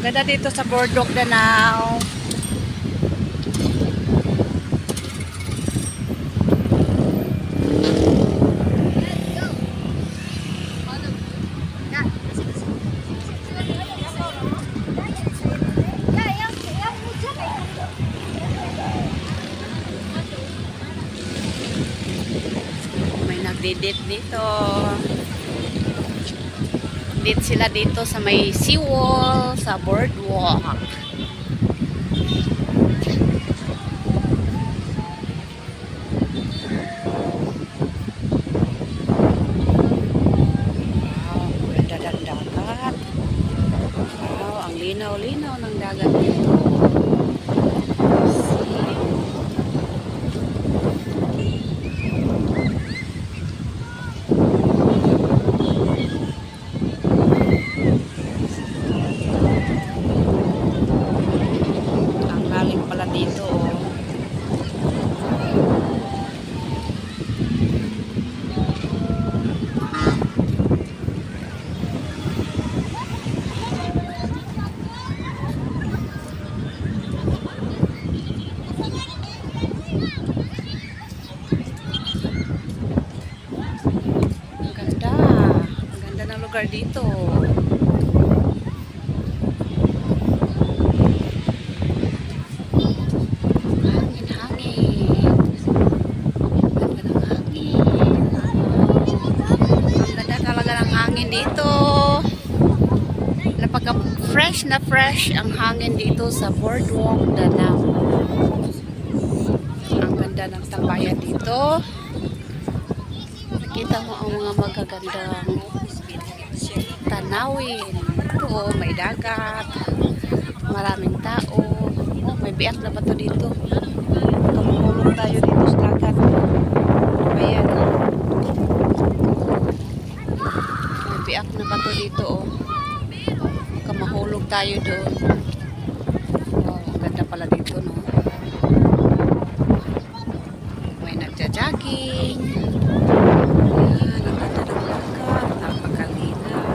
Ganda dito sa Boardwalk Danao. May nagdidit dito. Date sila dito sa may seawall sa boardwalk. Wow, ganda ng dagat. Wow, ang linaw-linaw ng dagat dito. Dito ang ganda ng lugar dito. Dito napaka fresh ang hangin dito sa Boardwalk Danao. Ang ganda ng tambayan dito. Nakita mo ang mga magagandang tanawin. Ito, may dagat, maraming tao. May biak na bato dito. Tumulong tayo dito sa dagat. Ayan. Biak na bato dito, oh. Kamahulog tayo doon. Oh, ganda pala dito, no? May nagja-jogging. Ayan, ang ganda ng dagat. Napakalinaw.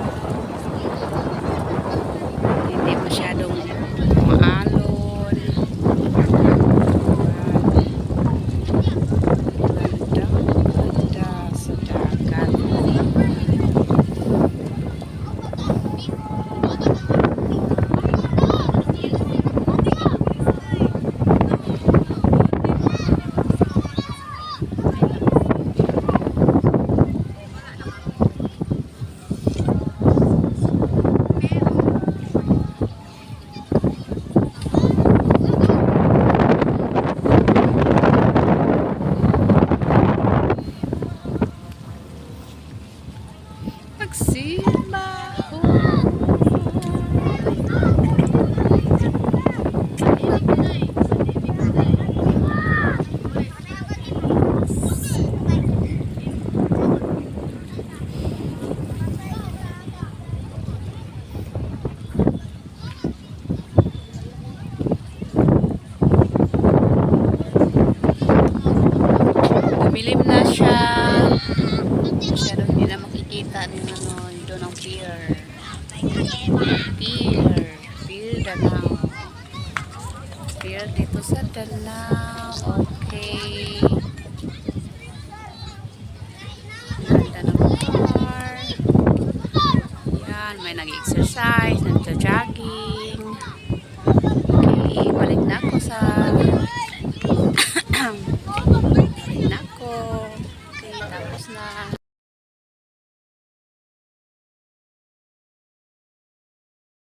Hindi masyadong maalon. Ganda sa dagat. Milim na siya. Masyadong hindi na makikita ng doon ang pier. Pier Danao. Pier dito sa Danao. Okay. Ganda ng bar. Yan, may nag-exercise, nag-jogging. Okay, balik na ako sa